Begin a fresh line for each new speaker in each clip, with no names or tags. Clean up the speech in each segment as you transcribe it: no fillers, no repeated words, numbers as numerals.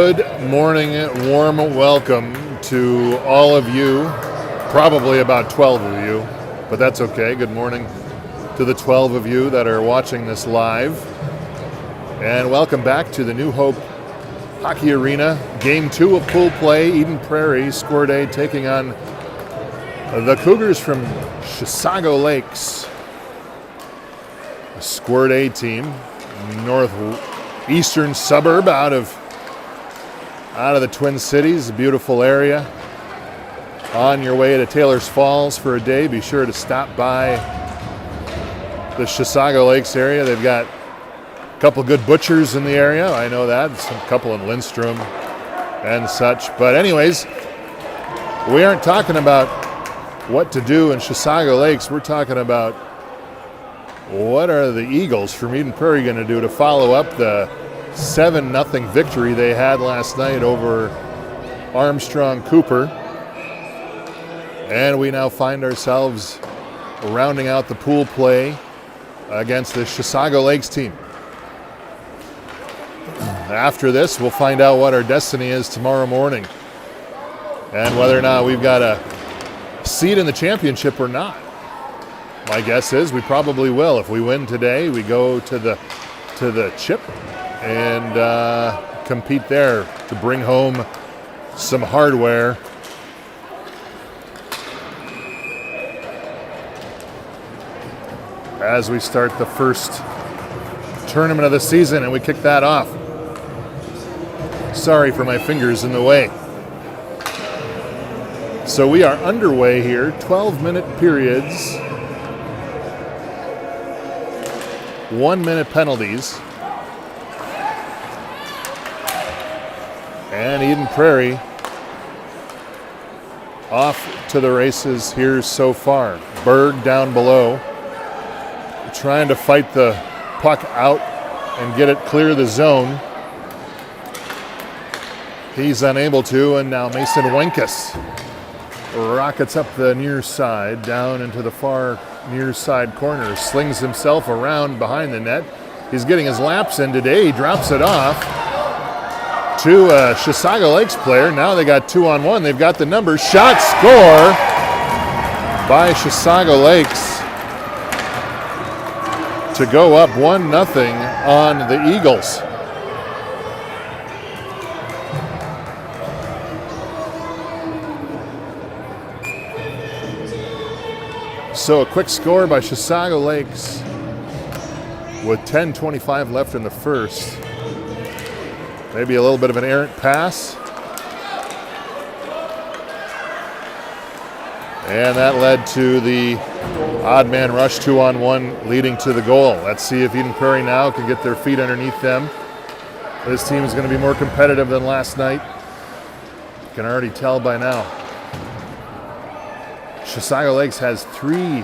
Good morning, warm welcome to all of you, probably about 12 of you, but that's okay. Good morning to the 12 of you that are watching this live. And welcome back to the New Hope Hockey Arena. Game 2 of pool play, Eden Prairie, Squirt taking on the Cougars from Chisago Lakes. A Squirt A team, northeastern suburb out of the Twin Cities, a beautiful area. On your way to Taylor's Falls for a day, be sure to stop by the Chisago Lakes area. They've got a couple good butchers in the area. I know that. A couple in Lindstrom and such. But anyways, we aren't talking about what to do in Chisago Lakes. We're talking about what are the Eagles from Eden Prairie going to do to follow up the 7-0 victory they had last night over Armstrong Cooper. And we now find ourselves rounding out the pool play against the Chisago Lakes team. After this, we'll find out what our destiny is tomorrow morning and whether or not we've got a seat in the championship or not. My guess is we probably will. If we win today, we go to the chip and compete there to bring home some hardware. As we start the first tournament of the season and we kick that off. Sorry for my fingers in the way. So we are underway here, 12-minute periods, 1-minute penalties. And Eden Prairie off to the races here so far. Berg down below, trying to fight the puck out and get it clear the zone. He's unable to, and now Mason Wenkus rockets up the near side, down into the far near side corner, slings himself around behind the net. He's getting his laps in today. He drops it off to a Chisago Lakes player. Now they got 2-on-1. They've got the numbers. Shot, score by Chisago Lakes to go up 1-0 on the Eagles. So a quick score by Chisago Lakes with 10:25 left in the first. Maybe a little bit of an errant pass. And that led to the odd man rush 2-on-1 leading to the goal. Let's see if Eden Prairie now can get their feet underneath them. This team is going to be more competitive than last night. You can already tell by now. Chisago Lakes has 3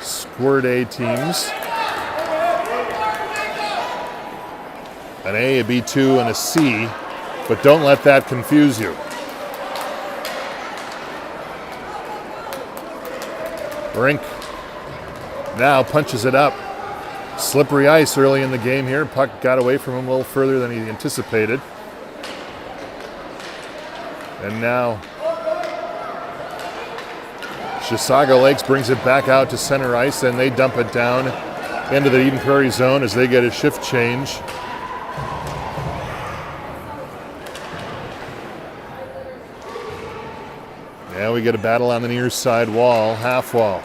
Squirt A teams. An A, a B2, and a C, but don't let that confuse you. Rink now punches it up. Slippery ice early in the game here. Puck got away from him a little further than he anticipated. And now Chisago Lakes brings it back out to center ice, and they dump it down into the Eden Prairie zone as they get a shift change. Now we get a battle on the near side wall, half wall.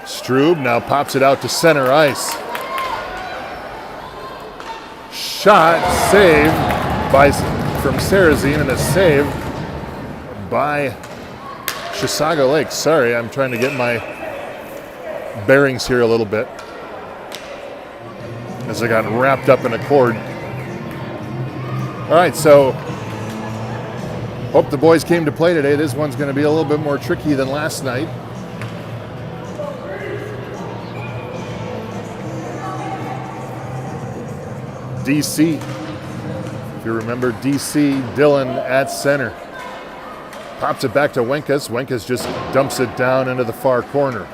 Strube now pops it out to center ice. Shot, save from Sarazine, and a save by Chisago Lakes. Sorry, I'm trying to get my bearings here a little bit as I got wrapped up in a cord. All right, so hope the boys came to play today. This one's going to be a little bit more tricky than last night. DC, if you remember, DC Dillon at center. Pops it back to Wenkus. Wenkus just dumps it down into the far corner.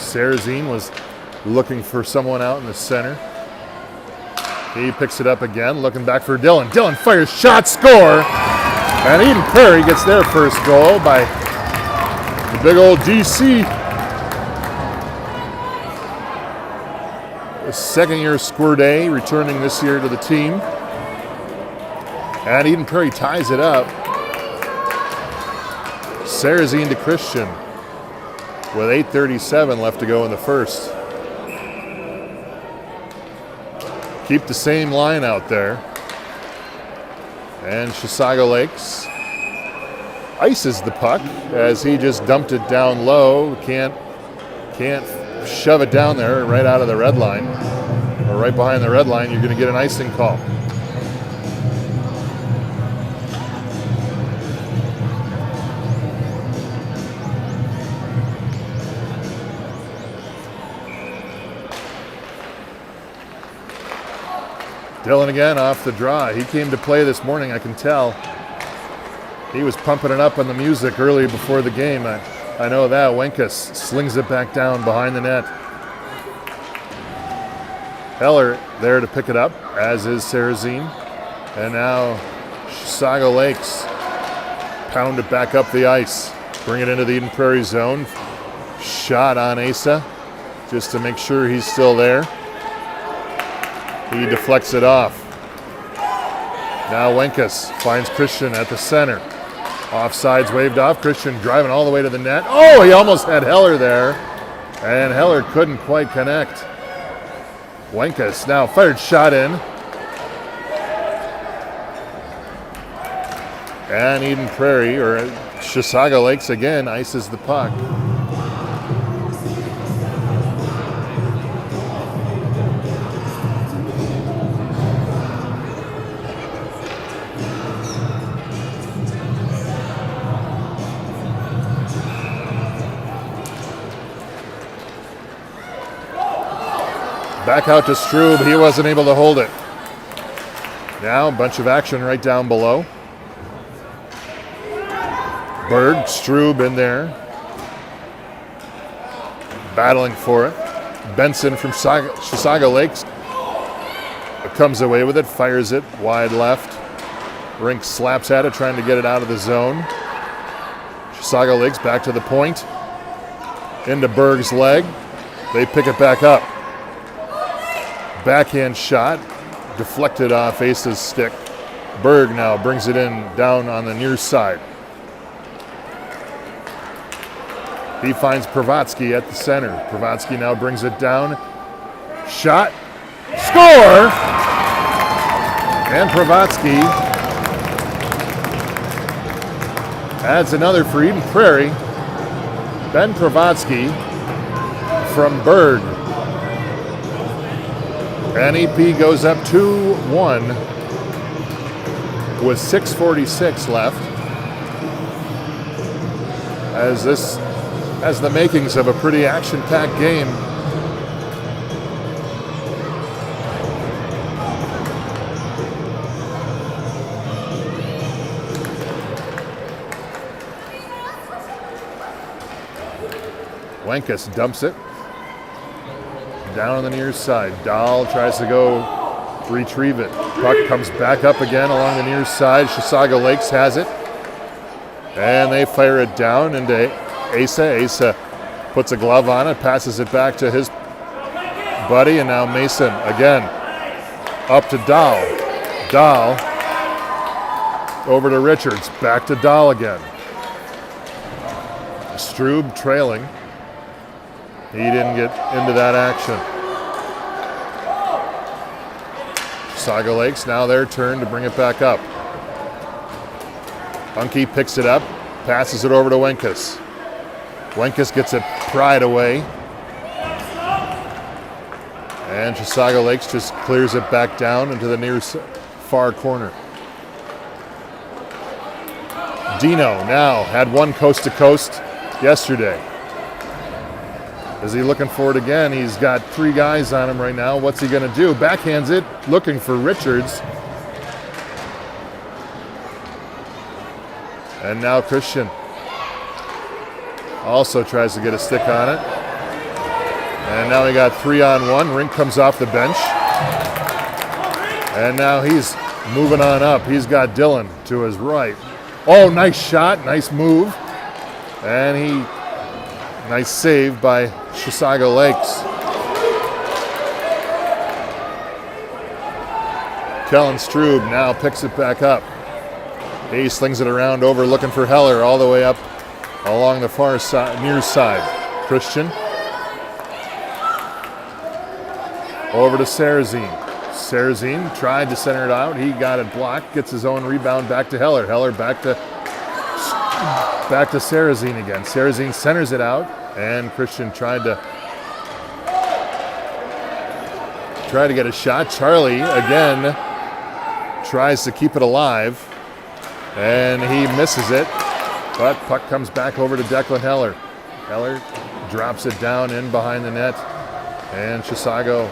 Sarazine was looking for someone out in the center. He picks it up again, looking back for Dylan. Dylan fires, shot, score! And Eden Prairie gets their first goal by the big old DC. The second-year Squirt A returning this year to the team. And Eden Prairie ties it up. Sarazine to Christian with 8:37 left to go in the first. Keep the same line out there. And Chisago Lakes ices the puck as he just dumped it down low. Can't shove it down there right out of the red line. Or right behind the red line, you're going to get an icing call. Dylan again off the draw. He came to play this morning, I can tell. He was pumping it up on the music early before the game. I know that. Wenkus slings it back down behind the net. Heller there to pick it up, as is Sarazine. And now Chisago Lakes pound it back up the ice. Bring it into the Eden Prairie zone. Shot on Asa just to make sure he's still there. He deflects it off. Now Wenkus finds Christian at the center. Offsides waved off. Christian driving all the way to the net. Oh, he almost had Heller there. And Heller couldn't quite connect. Wenkus now fired shot in. And Eden Prairie, or Chisago Lakes again, ices the puck. Back out to Strube. He wasn't able to hold it. Now a bunch of action right down below. Berg, Strube in there. Battling for it. Benson from Chisago Lakes comes away with it, fires it wide left. Rink slaps at it, trying to get it out of the zone. Chisago Lakes back to the point. Into Berg's leg. They pick it back up. Backhand shot, deflected off Asa's stick. Berg now brings it in down on the near side. He finds Pravatsky at the center. Pravatsky now brings it down. Shot, score! And Pravatsky adds another for Eden Prairie. Ben Pravatsky from Berg. And EP goes up 2-1 with 6:46 left. As this has the makings of a pretty action-packed game. Wenkus dumps it. Down on the near side. Dahl tries to go retrieve it. Puck comes back up again along the near side. Chisago Lakes has it. And they fire it down into Asa. Asa puts a glove on it, passes it back to his buddy, and now Mason again. Up to Dahl. Dahl over to Richards. Back to Dahl again. Strube trailing. He didn't get into that action. Chisago Lakes, now their turn to bring it back up. Unke picks it up, passes it over to Wenkus. Wenkus gets it pried away. And Chisago Lakes just clears it back down into the near far corner. Dino now had one coast to coast yesterday. Is he looking for it again? He's got three guys on him right now. What's he going to do? Backhands it, looking for Richards. And now Christian also tries to get a stick on it. And now we got 3-on-1. Rink comes off the bench. And now he's moving on up. He's got Dylan to his right. Oh, nice shot, nice move. And nice save by Chisago Lakes. Kellen Strube now picks it back up. He slings it around over looking for Heller all the way up along the far side, near side. Christian. Over to Sarazine. Sarazine tried to center it out. He got it blocked. Gets his own rebound back to Heller. Heller back to Sarazine again. Sarazine centers it out, and Christian tried to get a shot. Charlie again tries to keep it alive, and he misses it. But puck comes back over to Declan Heller. Heller drops it down in behind the net, and Chisago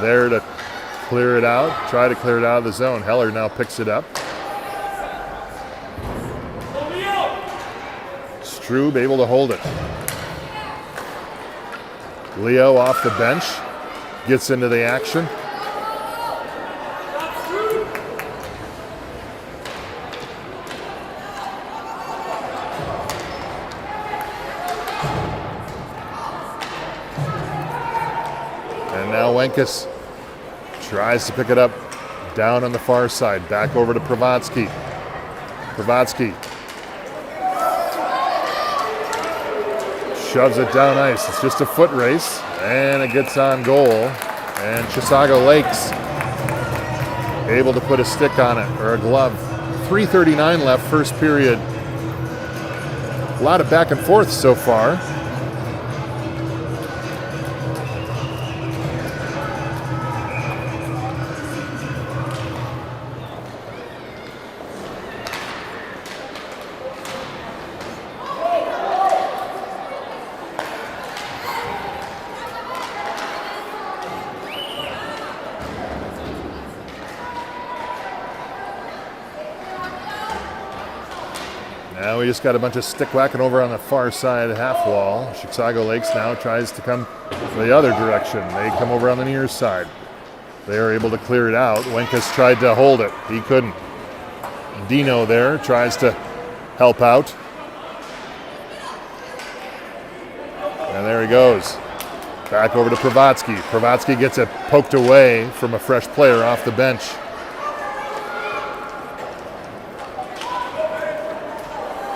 there to clear it out, try to clear it out of the zone. Heller now picks it up. Strube able to hold it. Leo off the bench, gets into the action. And now Wenkus tries to pick it up down on the far side. Back over to Pravatsky. Pravatsky shoves it down ice. It's just a foot race, and it gets on goal. And Chisago Lakes able to put a stick on it, or a glove. 3:39 left, first period. A lot of back and forth so far. Now we just got a bunch of stick whacking over on the far side half wall. Chisago Lakes now tries to come the other direction. They come over on the near side. They are able to clear it out. Wenkus tried to hold it. He couldn't. Dino there tries to help out. And there he goes. Back over to Pravatsky. Pravatsky gets it poked away from a fresh player off the bench.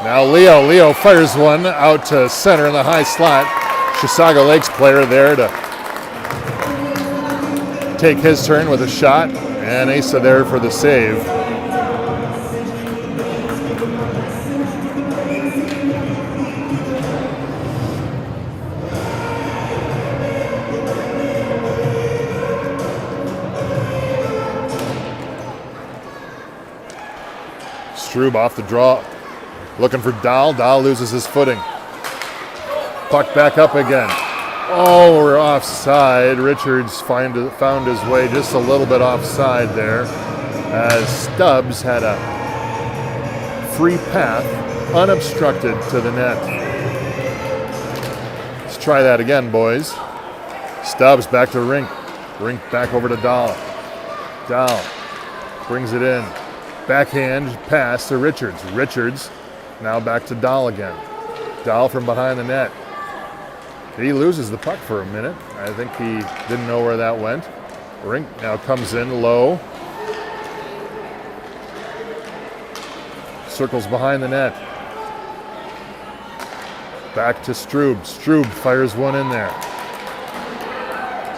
Now Leo fires one out to center in the high slot. Chisago Lakes player there to take his turn with a shot, and Asa there for the save. Strube off the draw. Looking for Dahl. Dahl loses his footing. Puck back up again. Oh, we're offside. Richards found his way just a little bit offside there, as Stubbs had a free path, unobstructed to the net. Let's try that again, boys. Stubbs back to Rink. Rink back over to Dahl. Dahl brings it in. Backhand pass to Richards. Richards now back to Dahl again. Dahl from behind the net. He loses the puck for a minute. I think he didn't know where that went. Rink now comes in low. Circles behind the net. Back to Strube. Strube fires one in there.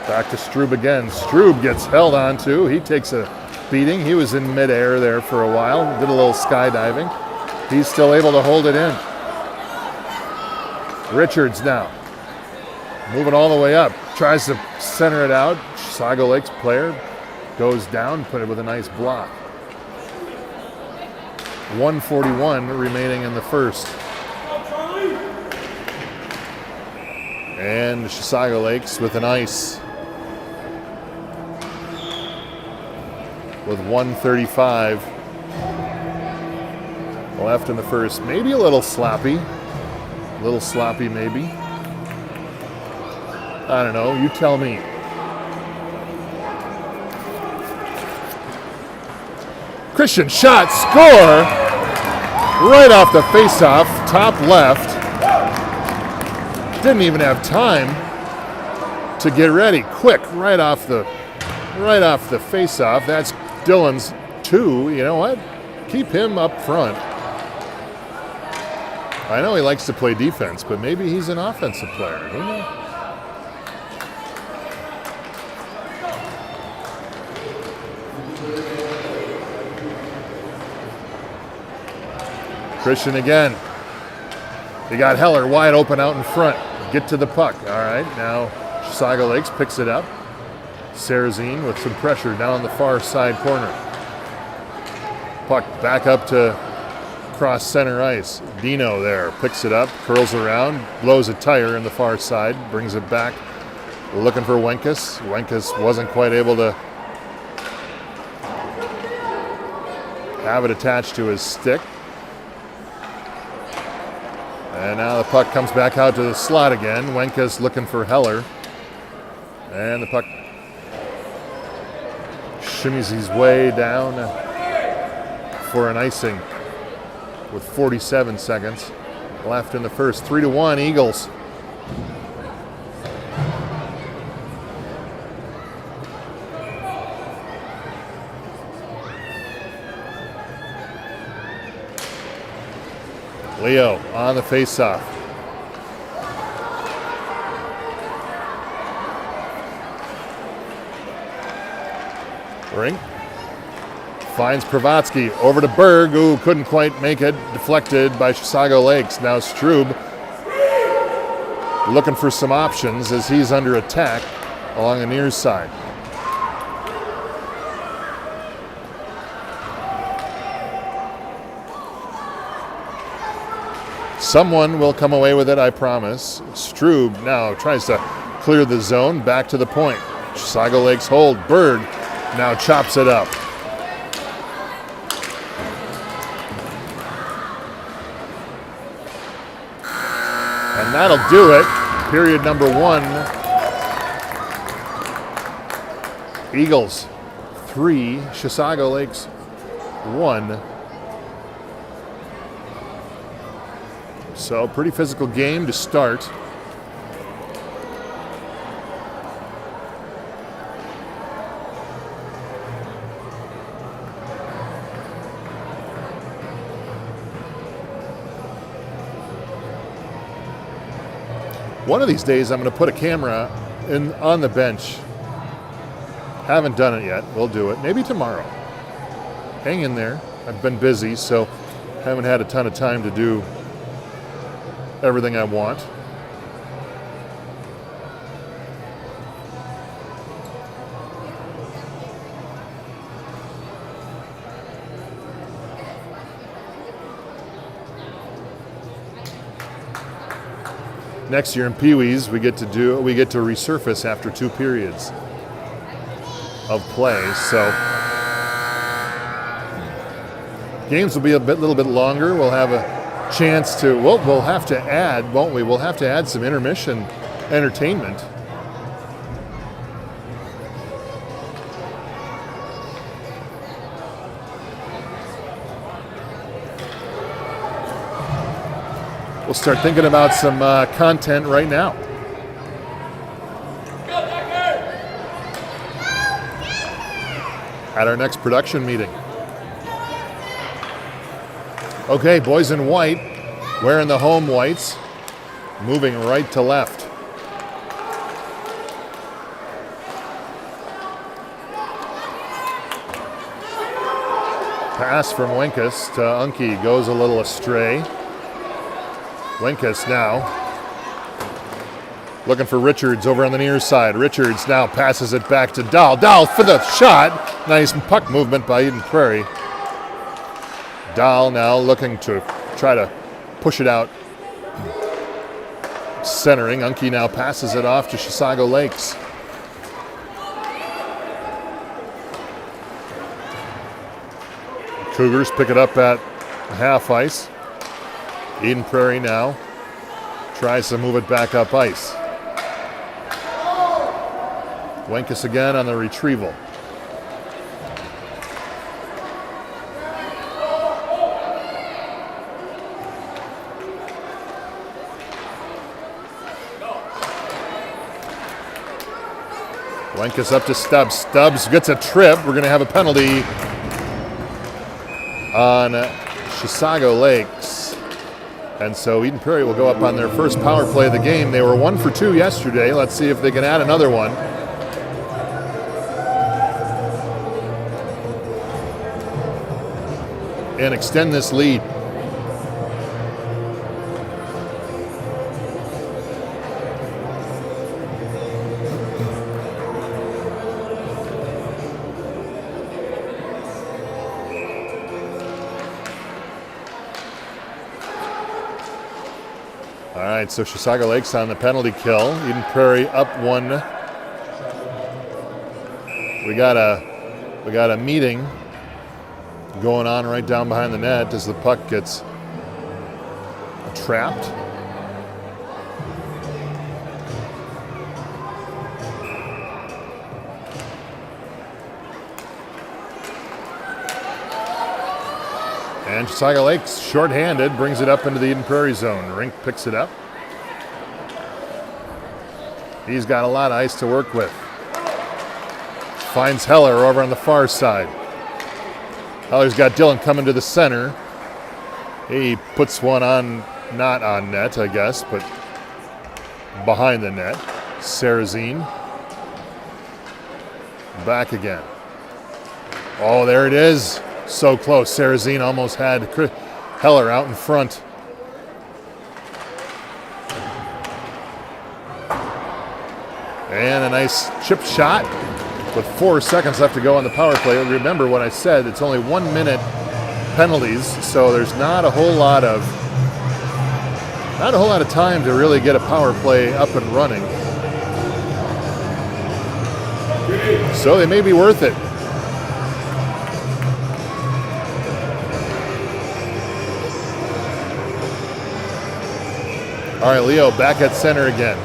Back to Strube again. Strube gets held onto. He takes a beating. He was in midair there for a while. Did a little skydiving. He's still able to hold it in. Richards now. Moving all the way up. Tries to center it out. Chisago Lakes player goes down, put it with a nice block. 1:41 remaining in the first. And Chisago Lakes with an ice. With 1:35 left in the first. Maybe a little sloppy. A little sloppy maybe. I don't know. You tell me. Christian shot, score! Right off the face-off, top left. Didn't even have time to get ready. Quick, right off the face-off. That's Dylan's 2. You know what? Keep him up front. I know he likes to play defense, but maybe he's an offensive player. Who knows? Christian again. You got Heller wide open out in front. Get to the puck. All right, now Chisago Lakes picks it up. Sarazine with some pressure down the far side corner. Puck back up to cross center ice. Dino there picks it up, curls around, blows a tire in the far side, brings it back. Looking for Wenkus. Wenkus wasn't quite able to have it attached to his stick. And now the puck comes back out to the slot again. Wenkus looking for Heller. And the puck shimmies his way down for an icing with 47 seconds left in the first. 3-1 Eagles. Leo on the faceoff. Ring finds Pravatsky over to Berg, who couldn't quite make it. Deflected by Chisago Lakes. Now Strub looking for some options as he's under attack along the near side. Someone will come away with it, I promise. Strub now tries to clear the zone, back to the point. Chisago Lakes hold. Berg now chops it up. And that'll do it. Period number 1. Eagles 3, Chisago Lakes 1. So, pretty physical game to start. One of these days, I'm going to put a camera on the bench. Haven't done it yet. We'll do it. Maybe tomorrow. Hang in there. I've been busy, so haven't had a ton of time to do everything I want. Next year in Pee Wees, we get to resurface after 2 periods of play. So games will be a little bit longer. We'll have a chance to, we'll have to add, won't we? We'll have to add some intermission entertainment. We'll start thinking about some content right now. At our next production meeting. Okay, boys in white, wearing the home whites, moving right to left. Pass from Wenkus to Unke goes a little astray. Wenkus now looking for Richards over on the near side. Richards now passes it back to Dahl. Dahl for the shot. Nice puck movement by Eden Prairie. Dahl now looking to try to push it out. Centering. Unke now passes it off to Chisago Lakes. Cougars pick it up at half ice. Eden Prairie now tries to move it back up ice. Wenkus again on the retrieval. Wenkus up to Stubbs. Stubbs gets a trip. We're going to have a penalty on Chisago Lakes. And so Eden Prairie will go up on their first power play of the game. They were 1 for 2 yesterday. Let's see if they can add another one. And extend this lead. All right, so Chisago Lakes on the penalty kill. Eden Prairie up 1. We got a meeting going on right down behind the net as the puck gets trapped. And Chisago Lakes, shorthanded, brings it up into the Eden Prairie zone. Rink picks it up. He's got a lot of ice to work with. Finds Heller over on the far side. Heller's got Dillon coming to the center. He puts one on, not on net, I guess, but behind the net. Sarrazine. Back again. Oh, there it is. So close. Sarrazine almost had Heller out in front. And a nice chip shot with 4 seconds left to go on the power play. Remember what I said, it's only 1 minute penalties, so there's not a whole lot of time to really get a power play up and running. So they may be worth it. All right, Leo back at center again.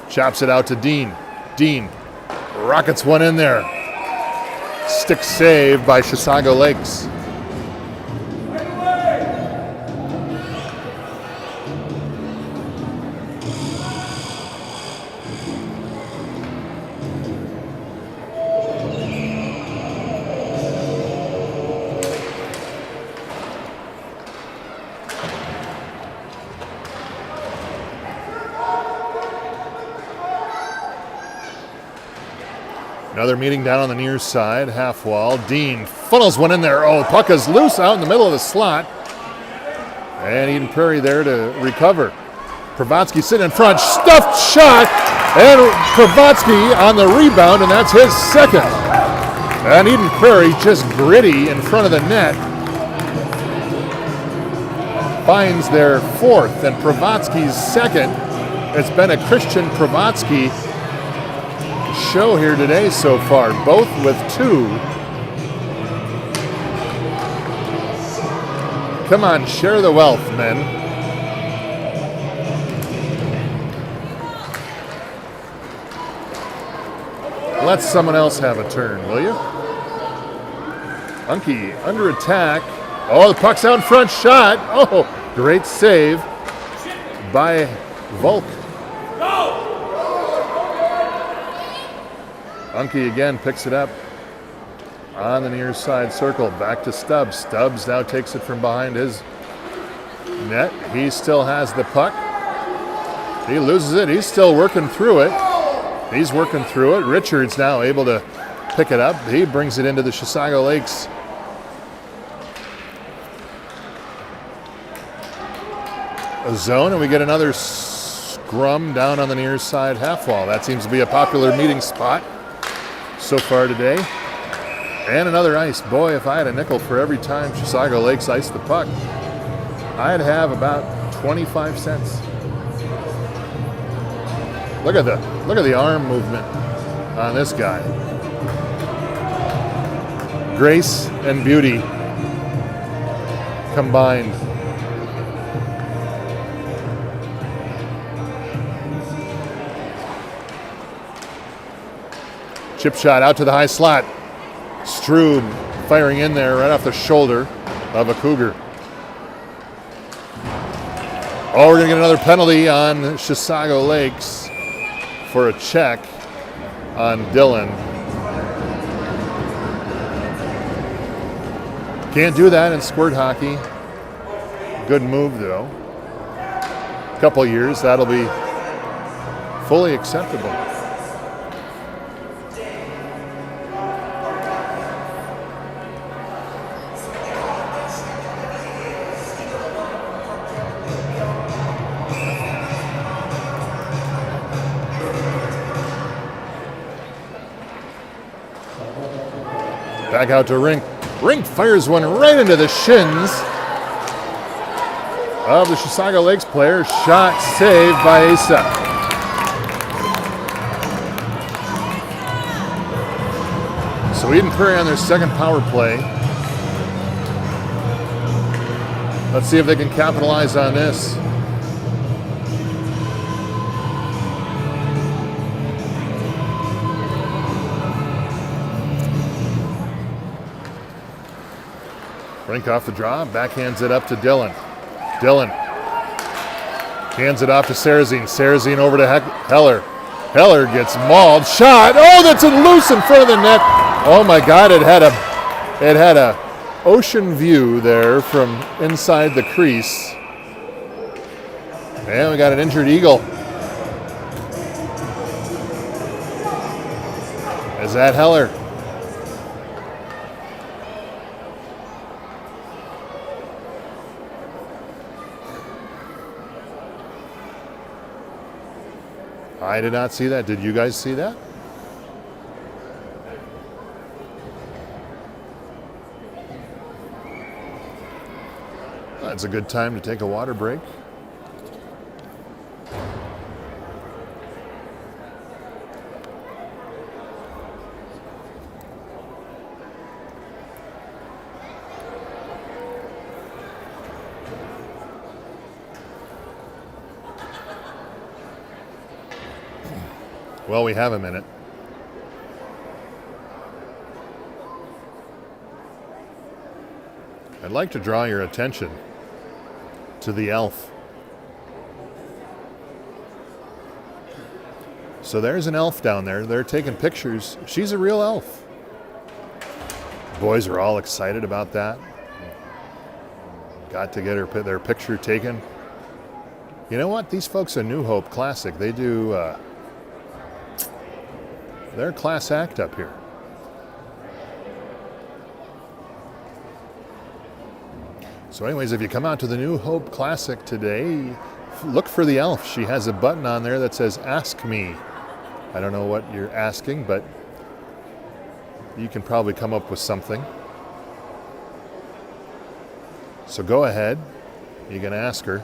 Chops it out to Dean. Dean rockets one in there. Stick save by Chisago Lakes. Another meeting down on the near side, half wall. Dean funnels one in there. Oh, puck is loose out in the middle of the slot. And Eden Prairie there to recover. Pravatsky sitting in front, stuffed shot, and Pravatsky on the rebound, and that's his second. And Eden Prairie just gritty in front of the net. Finds their fourth, and Pravatsky's second. It's been a Christian Pravatsky show here today so far, both with 2. Come on, share the wealth, men. Let someone else have a turn, will you? Unky under attack. Oh, the puck's out in front, shot. Oh, great save by Volk. Unky again picks it up on the near side circle. Back to Stubbs. Stubbs now takes it from behind his net. He still has the puck. He loses it. He's still working through it. He's working through it. Richards now able to pick it up. He brings it into the Chisago Lakes zone, and we get another scrum down on the near side half wall. That seems to be a popular meeting spot so far today. And another ice. Boy, if I had a nickel for every time Chisago Lakes iced the puck, I'd have about 25 cents. Look at the arm movement on this guy. Grace and beauty combined. Chip shot out to the high slot. Strube firing in there right off the shoulder of a Cougar. Oh, we're going to get another penalty on Chisago Lakes for a check on Dylan. Can't do that in squirt hockey. Good move, though. A couple years, that'll be fully acceptable. Back out to Rink. Rink fires one right into the shins of the Chisago Lakes player. Shot saved by Asa. So Eden Prairie on their second power play. Let's see if they can capitalize on this. Rink off the draw, backhands it up to Dylan. Dylan hands it off to Sarazine. Sarazine over to Heller. Heller gets mauled. Shot. Oh, that's loose in front of the net. Oh my God! It had a ocean view there from inside the crease. And we got an injured Eagle. Is that Heller? I did not see that. Did you guys see that? That's a good time to take a water break. Well, we have a minute. I'd like to draw your attention to the elf. So there's an elf down there. They're taking pictures. She's a real elf. Boys are all excited about that. Got to get their picture taken. You know what? These folks at New Hope Classic, they do... they're a class act up here. So anyways, if you come out to the New Hope Classic today, look for the elf. She has a button on there that says, Ask Me. I don't know what you're asking, but you can probably come up with something. So go ahead. You can ask her.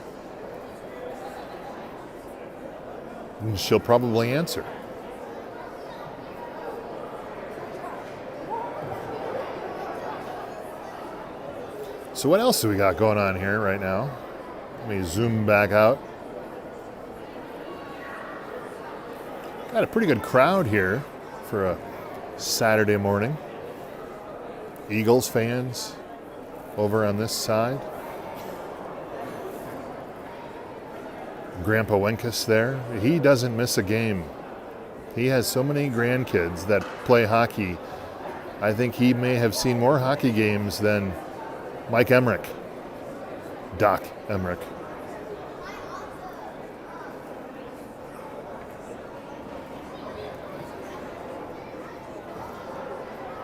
And she'll probably answer. So what else do we got going on here right now? Let me zoom back out. Got a pretty good crowd here for a Saturday morning. Eagles fans over on this side. Grandpa Wenkus there. He doesn't miss a game. He has so many grandkids that play hockey. I think he may have seen more hockey games than Mike Emmerich, Doc Emmerich.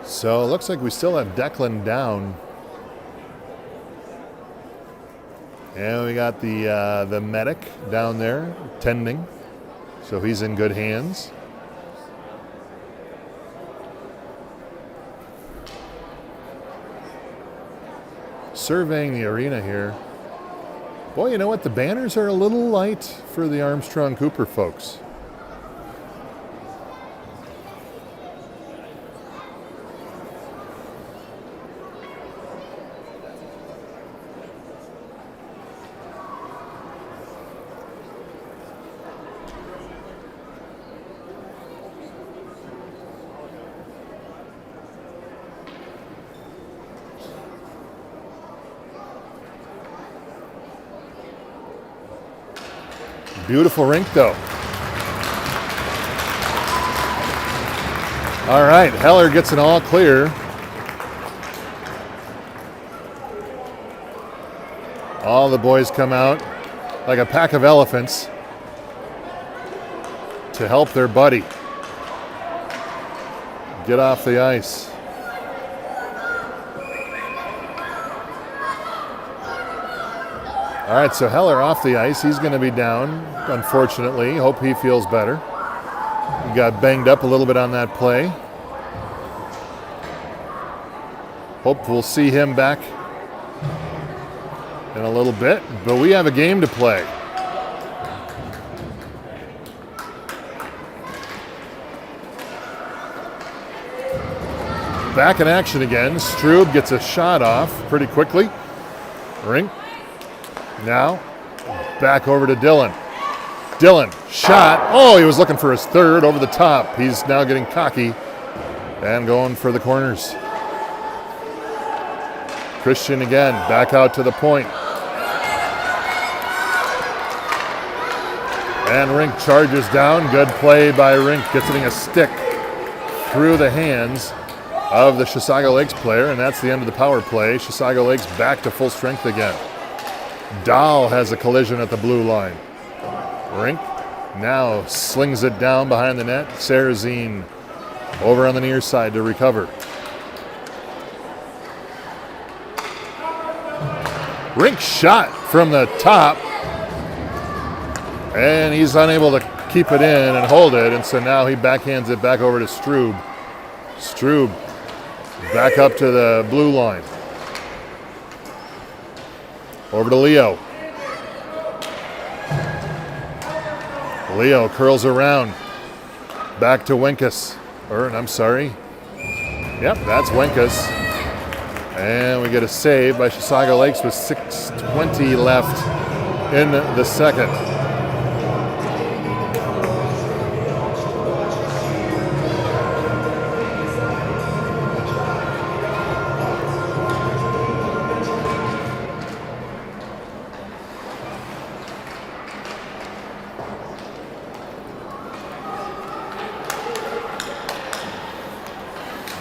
So it looks like we still have Declan down. And we got the medic down there tending. So he's in good hands. Surveying the arena here. Boy, you know what? The banners are a little light for the Armstrong Cooper folks. Beautiful rink, though. All right, Heller gets an all clear. All the boys come out like a pack of elephants to help their buddy get off the ice. All right, so Heller off the ice. He's going to be down, unfortunately. Hope he feels better. He got banged up a little bit on that play. Hope we'll see him back in a little bit, but we have a game to play. Back in action again. Strube gets a shot off pretty quickly. Rink. Now, back over to Dillon. Dillon, shot. Oh, he was looking for his third over the top. He's now getting cocky and going for the corners. Christian again, back out to the point. And Rink charges down. Good play by Rink, getting a stick through the hands of the Chisago Lakes player, and that's the end of the power play. Chisago Lakes back to full strength again. Dahl has a collision at the blue line. Rink now slings it down behind the net. Sarazine over on the near side to recover. Rink shot from the top, and he's unable to keep it in and hold it, and so now he backhands it back over to Strube. Strube back up to the blue line. Over to Leo. Leo curls around. Back to Wenkus. I'm sorry. Yep, that's Wenkus. And we get a save by Chisago Lakes with 6:20 left in the second.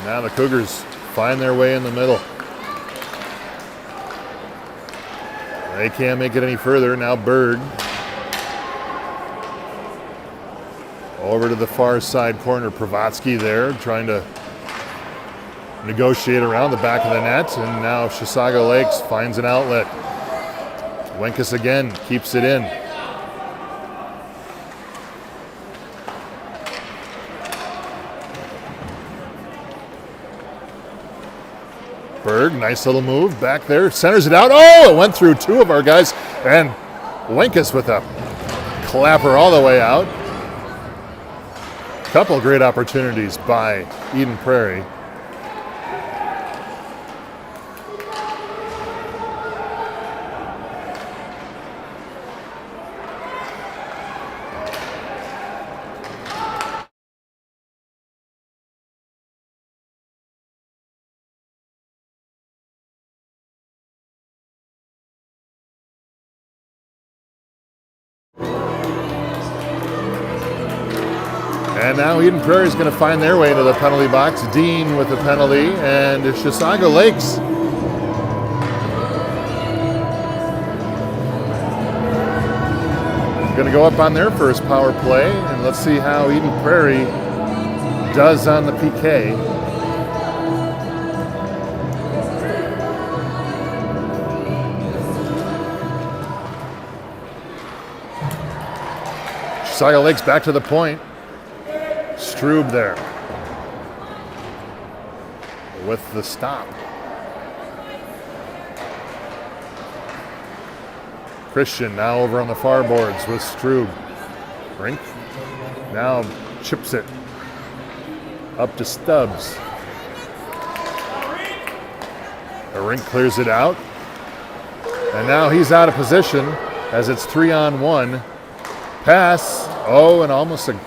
Now the Cougars find their way in the middle. They can't make it any further. Now Berg over to the far side corner. Pravatsky there trying to negotiate around the back of the net. And now Chisago Lakes finds an outlet. Wenkus again keeps it in. Berg, nice little move back there, centers it out. Oh, it went through two of our guys, and Wenkus with a clapper all the way out. Couple great opportunities by Eden Prairie. And now Eden Prairie is going to find their way into the penalty box. Dean with the penalty, and Chisago Lakes going to go up on their first power play, and let's see how Eden Prairie does on the PK. Chisago Lakes back to the point. Strube there with the stop. Christian now over on the far boards with Strube. Rink now chips it up to Stubbs. Rink clears it out. And now he's out of position as it's 3-on-1. Pass. Oh, and almost a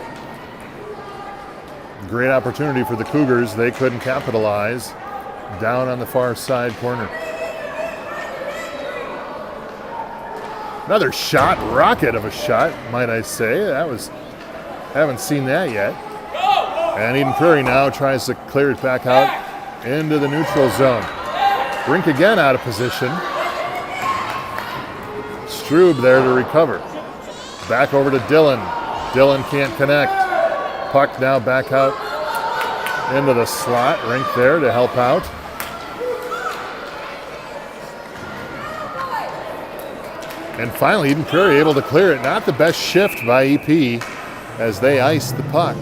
great opportunity for the Cougars. They couldn't capitalize. Down on the far side corner. Another shot, rocket of a shot, might I say. Haven't seen that yet. And Eden Prairie now tries to clear it back out into the neutral zone. Brink again out of position. Strube there to recover. Back over to Dillon. Dillon can't connect. Puck now back out into the slot. Rink there to help out. And finally, Eden Prairie able to clear it. Not the best shift by EP as they ice the puck.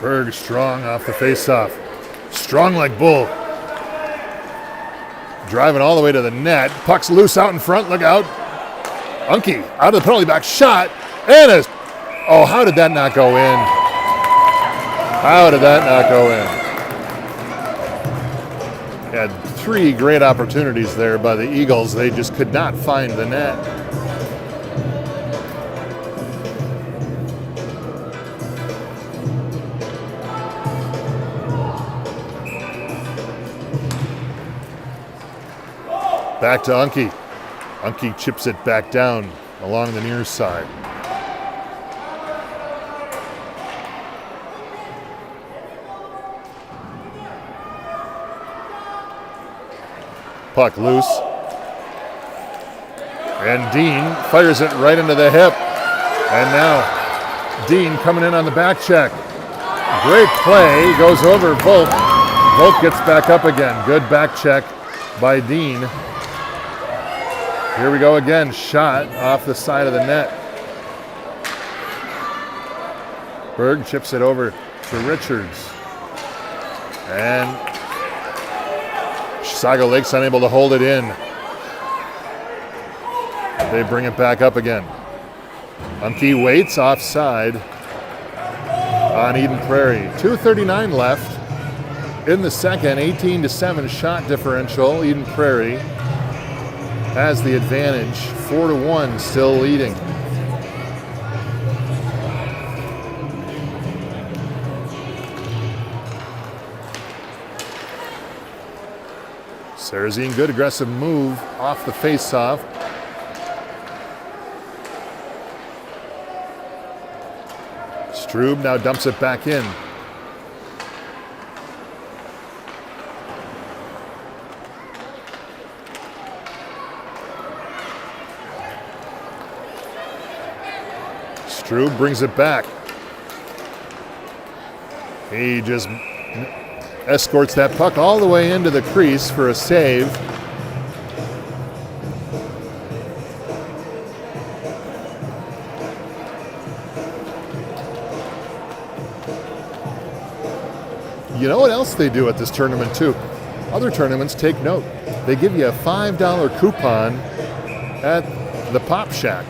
Berg strong off the faceoff. Strong like bull. Driving all the way to the net. Puck's loose out in front. Look out. Unke out of the penalty box. Shot. And how did that not go in? How did that not go in? Had 3 great opportunities there by the Eagles. They just could not find the net. Back to Unke. Unke chips it back down along the near side. Puck loose. And Dean fires it right into the hip. And now Dean coming in on the back check. Great play. Goes over Volk. Volk gets back up again. Good back check by Dean. Here we go again. Shot off the side of the net. Berg chips it over to Richards. And Chisago Lake's unable to hold it in. They bring it back up again. Unke waits offside on Eden Prairie. 2:39 left in the second. 18-7 shot differential. Eden Prairie has the advantage. 4-1 still leading. Sarazine, good aggressive move off the face-off. Strube now dumps it back in. Strube brings it back. He just escorts that puck all the way into the crease for a save. You know what else they do at this tournament too? Other tournaments take note. They give you a $5 coupon at the Pop Shack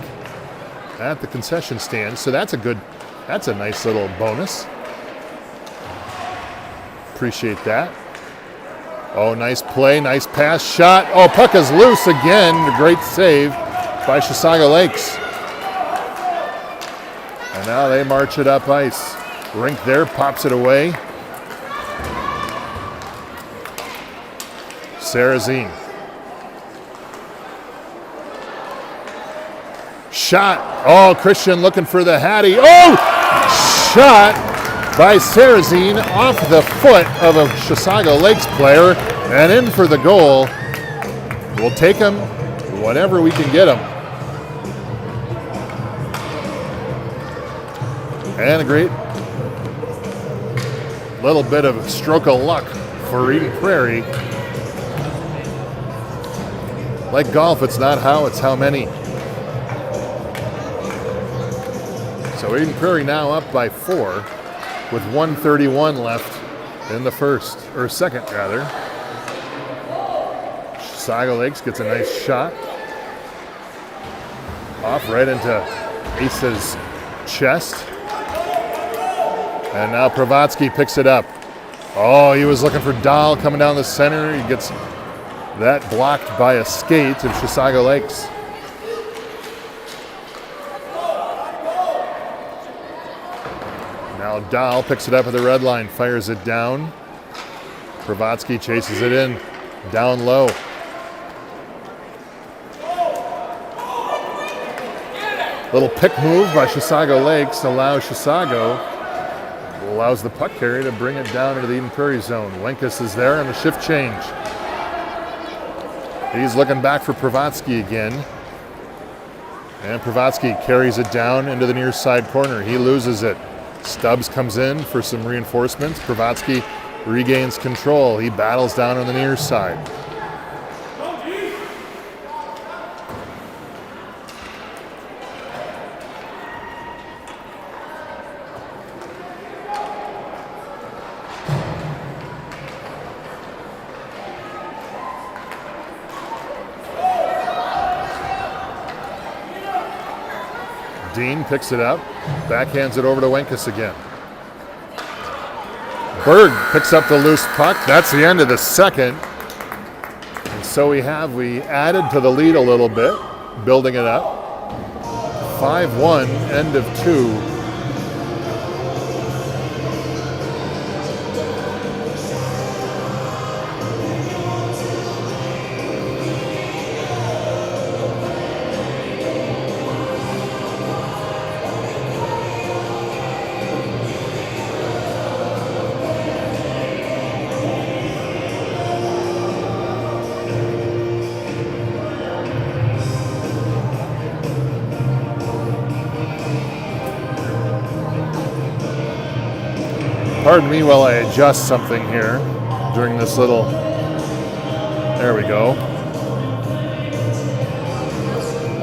at the concession stand. So that's a nice little bonus. Appreciate that. Oh, nice play, nice pass, shot. Oh, puck is loose again. A great save by Chisago Lakes. And now they march it up ice. Rink there, pops it away. Sarazine. Shot. Oh, Christian looking for the Hattie. Oh! Shot by Sarazine off the foot of a Chisago Lakes player and in for the goal. We'll take him whatever we can get him. And a great little bit of stroke of luck for Eden Prairie. Like golf, it's not how, it's how many. So Eden Prairie now up by 4 with 1:31 left in the second rather. Chisago Lakes gets a nice shot. Off right into Asa's chest. And now Pravatsky picks it up. Oh, he was looking for Dahl coming down the center. He gets that blocked by a skate of Chisago Lakes. Now Dahl picks it up at the red line, fires it down. Pravatsky chases it in, down low. Little pick move by Chisago Lakes allows the puck carrier to bring it down into the Eden Prairie zone. Wenkus is there on the shift change. He's looking back for Pravatsky again. And Pravatsky carries it down into the near side corner. He loses it. Stubbs comes in for some reinforcements. Pravatsky regains control. He battles down on the near side. Dean picks it up, backhands it over to Wenkus again. Berg picks up the loose puck. That's the end of the second. And so we added to the lead a little bit, building it up. 5-1, end of 2. Pardon me while I adjust something here during this little, there we go.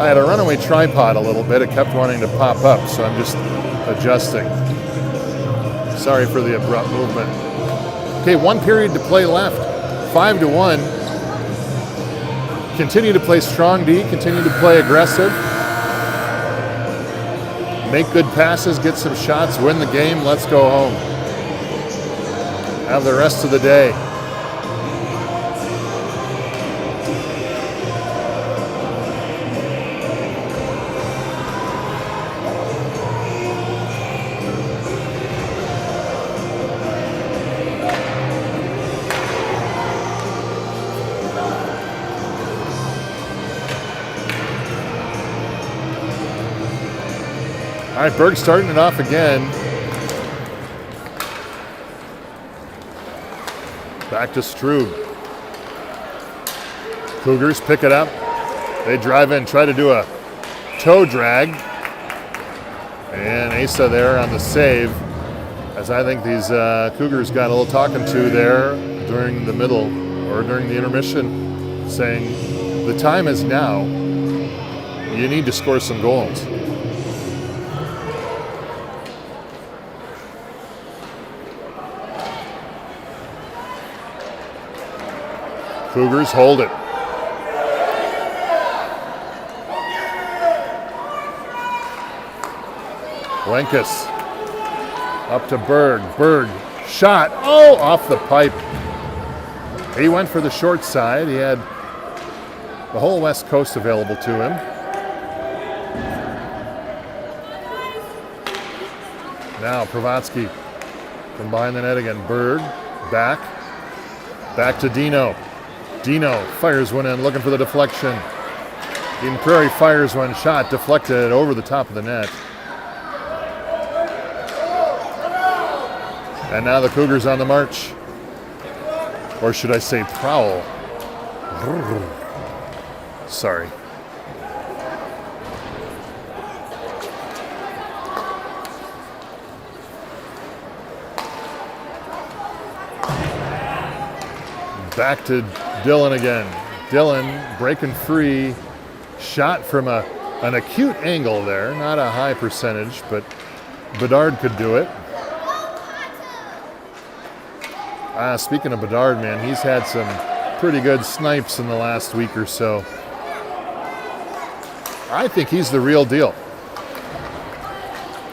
I had a runaway tripod a little bit. It kept wanting to pop up, so I'm just adjusting. Sorry for the abrupt movement. Okay, 1 period to play left. 5-1. Continue to play strong D, continue to play aggressive. Make good passes, get some shots, win the game, let's go home. Have the rest of the day. All right, Berg starting it off again. Back to Strube. Cougars pick it up. They drive in, try to do a toe drag. And Asa there on the save. As I think these Cougars got a little talking to there during the middle or during the intermission, saying the time is now. You need to score some goals. Cougars hold it. Wenkus up to Berg. Berg shot. Oh, off the pipe. He went for the short side. He had the whole West Coast available to him. Now Pravatsky from behind the net again. Berg back. Back to Dino. Dino fires one in, looking for the deflection. Eden Prairie fires one, shot deflected over the top of the net. And now the Cougars on the march. Or should I say prowl? Sorry. Back to Dillon again. Dillon breaking free. Shot from an acute angle there. Not a high percentage, but Bedard could do it. Speaking of Bedard, man, he's had some pretty good snipes in the last week or so. I think he's the real deal.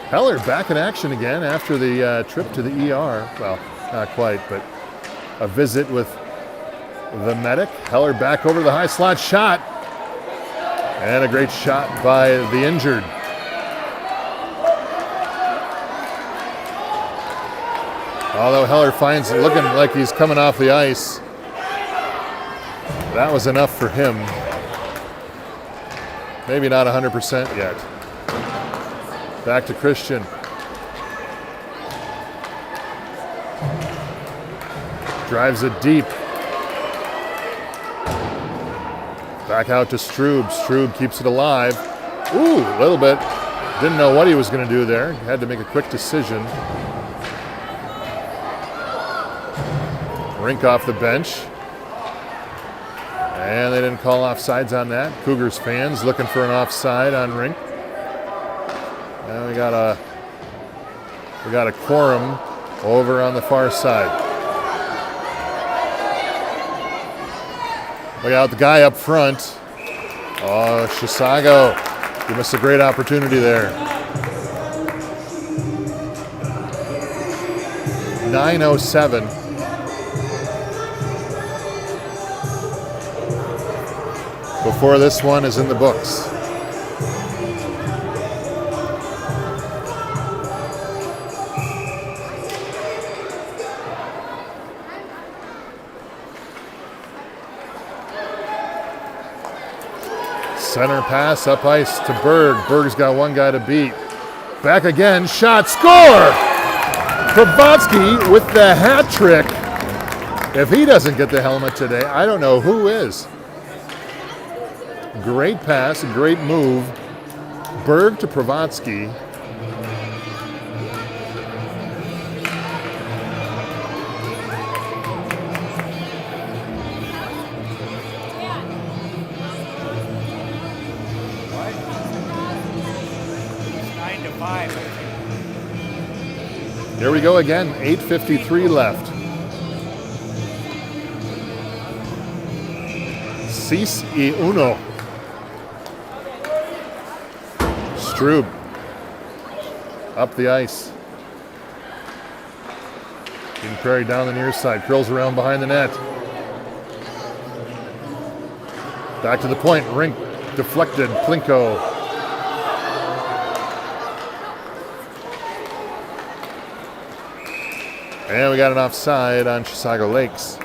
Heller back in action again after the trip to the ER. Well, not quite, but a visit with the medic. Heller back over to the high slot shot. And a great shot by the injured. Although Heller finds it looking like he's coming off the ice. That was enough for him. Maybe not 100% yet. Back to Christian. Drives it deep. Back out to Strube. Strube keeps it alive. Ooh, a little bit. Didn't know what he was going to do there. Had to make a quick decision. Rink off the bench. And they didn't call offsides on that. Cougars fans looking for an offside on Rink. And we got a quorum over on the far side. Look out, the guy up front. Oh, Chisago. He missed a great opportunity there. 9:07. Before this one is in the books. Center pass up ice to Berg. Berg's got one guy to beat. Back again, shot, score! Pravotsky with the hat trick. If he doesn't get the helmet today, I don't know who is. Great pass, great move. Berg to Pravotsky. Here we go again, 8:53 left. Sis y uno. Strube up the ice. Getting Prairie down the near side, curls around behind the net. Back to the point, Rink deflected, Plinko. And we got an offside on Chisago Lakes.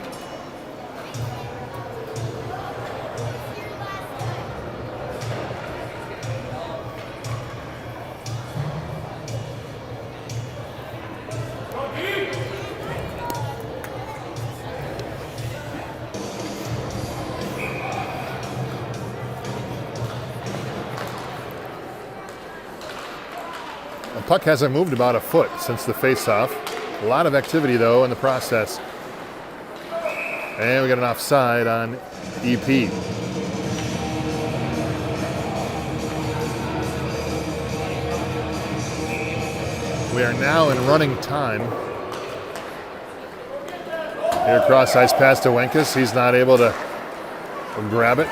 The puck hasn't moved about a foot since the face-off. A lot of activity, though, in the process. And we got an offside on EP. We are now in running time. Here, cross ice pass to Wenkus. He's not able to grab it.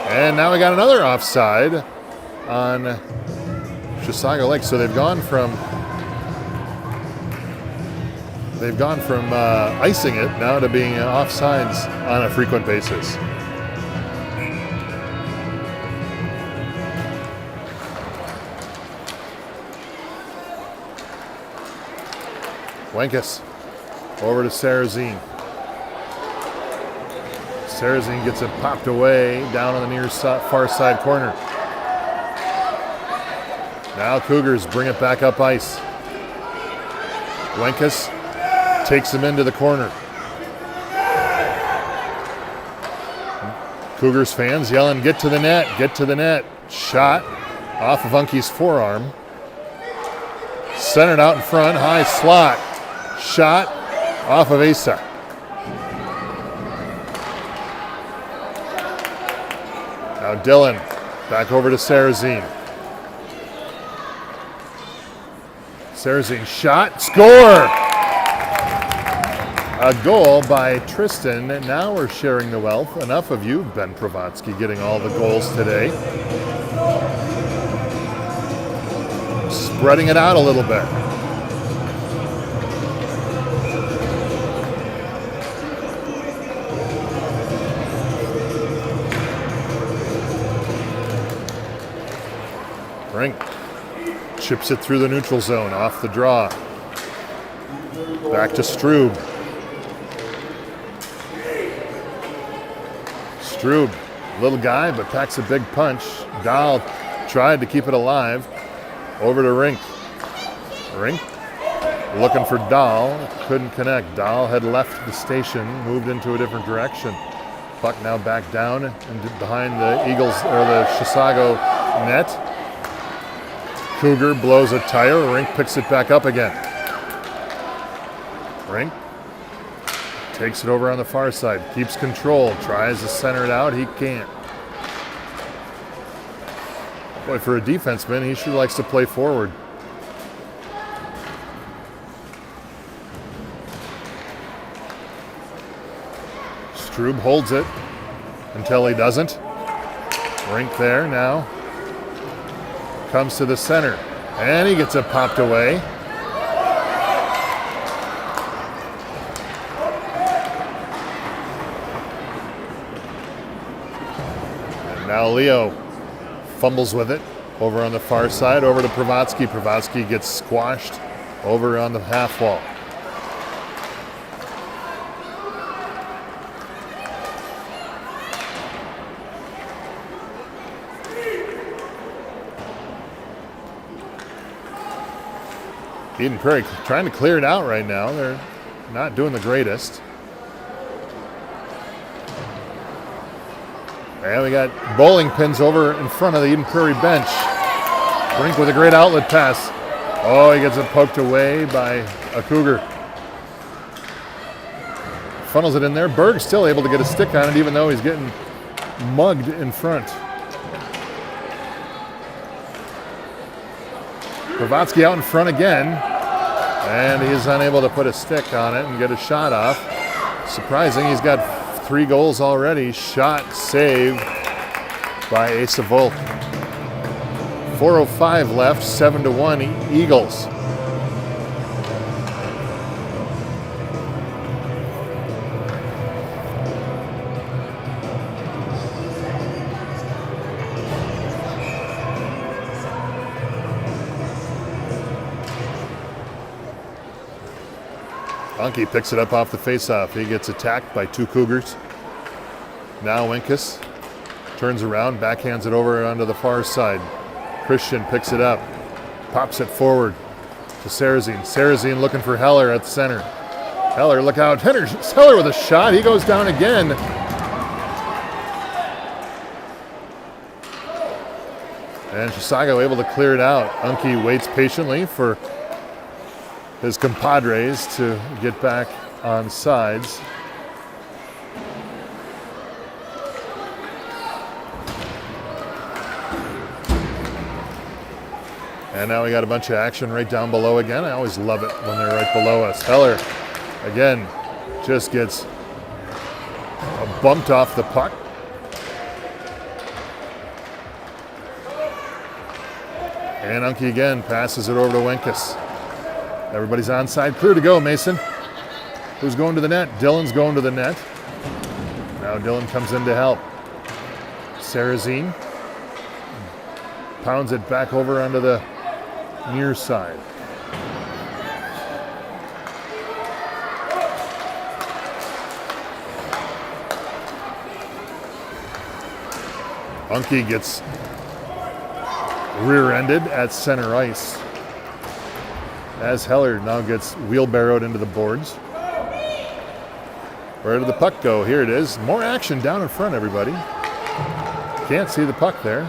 And now we got another offside on Chisago Lake. So they've gone from icing it now to being offsides on a frequent basis. Wenkus over to Sarazine. Sarazine gets it popped away down on the near far side corner. Now Cougars bring it back up ice. Wenkus takes him into the corner. Cougars fans yelling, get to the net, get to the net. Shot off of Unke's forearm. Centered out in front, high slot. Shot off of Asa. Now Dillon back over to Sarazine. Sarazine shot, score! A goal by Tristan. Now we're sharing the wealth. Enough of you, Ben Pravotsky, getting all the goals today. Spreading it out a little bit. chips it through the neutral zone, off the draw. Back to Strube. Strube, little guy, but packs a big punch. Dahl tried to keep it alive. Over to Rink. Rink looking for Dahl, couldn't connect. Dahl had left the station, moved into a different direction. Puck now back down and behind the Eagles or the Chisago net. Cougar blows a tire. Rink picks it back up again. Rink takes it over on the far side, keeps control, tries to center it out. He can't. Boy, for a defenseman, he sure likes to play forward. Strube holds it until he doesn't. Rink there now. Comes to the center. And he gets it popped away. And now Leo fumbles with it over on the far side, over to Pravatsky. Pravatsky gets squashed over on the half wall. Eden Prairie trying to clear it out right now. They're not doing the greatest. And we got bowling pins over in front of the Eden Prairie bench. Rink with a great outlet pass. Oh, he gets it poked away by a Cougar. Funnels it in there. Berg's still able to get a stick on it even though he's getting mugged in front. Pravatsky out in front again, and he's unable to put a stick on it and get a shot off. Surprising, he's got 3 goals already. Shot saved by Asa Volk. 4:05 left, 7-1 Eagles. Unke picks it up off the faceoff. He gets attacked by 2 Cougars. Now Winkus turns around, backhands it over onto the far side. Christian picks it up, pops it forward to Sarazine. Sarazine looking for Heller at the center. Heller, look out. Heller with a shot. He goes down again. And Chisago able to clear it out. Unke waits patiently for his compadres to get back on sides. And now we got a bunch of action right down below again. I always love it when they're right below us. Heller, again, just gets bumped off the puck. And Unke again passes it over to Winkus. Everybody's onside. Clear to go, Mason. Who's going to the net? Dylan's going to the net. Now Dylan comes in to help. Sarazine pounds it back over onto the near side. Unke gets rear-ended at center ice as Heller now gets wheelbarrowed into the boards. Where did the puck go? Here it is. More action down in front, everybody. Can't see the puck there.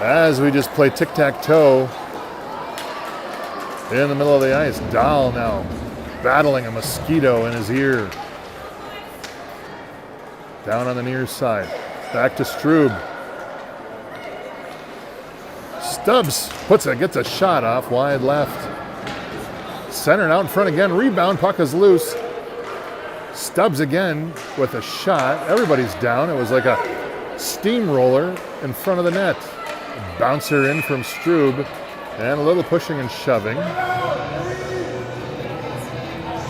As we just play tic-tac-toe in the middle of the ice. Dahl now battling a mosquito in his ear. Down on the near side. Back to Strube. Stubbs gets a shot off wide left. Centered out in front again. Rebound. Puck is loose. Stubbs again with a shot. Everybody's down. It was like a steamroller in front of the net. Bouncer in from Strube. And a little pushing and shoving.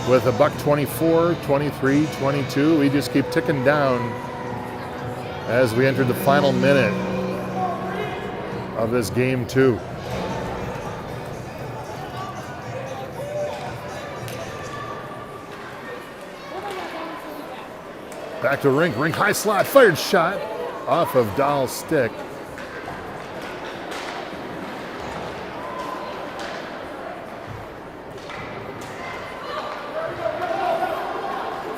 With a buck 24, 23, 22. We just keep ticking down as we entered the final minute of this game 2. Back to Rink high slot, fired shot off of Dahl's stick.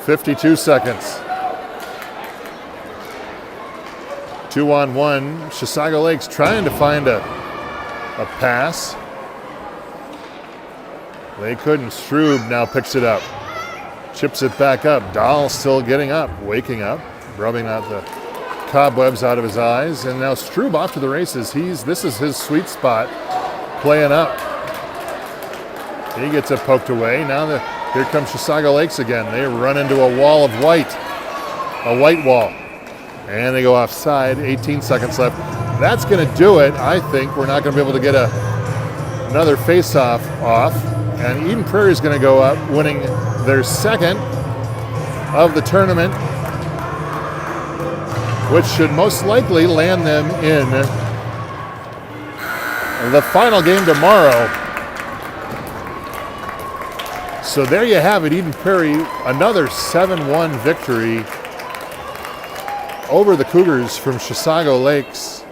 "52 seconds. 2-on-1. Chisago Lakes trying to find a pass. They couldn't. Strube now picks it up. Chips it back up. Dahl still getting up, waking up, rubbing out the cobwebs out of his eyes. And now Strube off to the races. This is his sweet spot, playing up. He gets it poked away. Now here comes Chisago Lakes again. They run into a wall of white, a white wall. And they go offside, 18 seconds left. That's going to do it. I think we're not going to be able to get another face-off off. And Eden Prairie is going to go up, winning their second of the tournament, which should most likely land them in the final game tomorrow. So there you have it, Eden Prairie, another 7-1 victory over the Cougars from Chisago Lakes.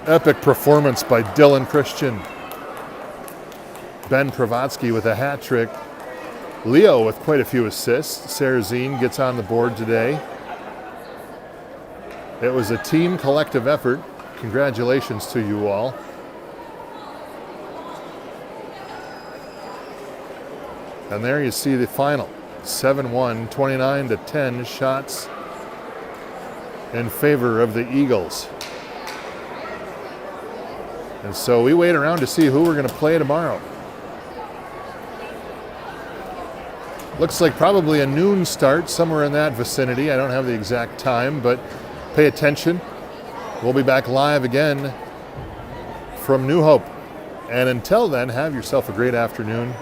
Epic performance by Dylan Christian. Ben Pravatsky with a hat trick. Leo with quite a few assists. Sarazine gets on the board today. It was a team collective effort. Congratulations to you all. And there you see the final. 7-1, 29-10 shots in favor of the Eagles. And so we wait around to see who we're going to play tomorrow. Looks like probably a noon start, somewhere in that vicinity. I don't have the exact time, but pay attention. We'll be back live again from New Hope. And until then, have yourself a great afternoon.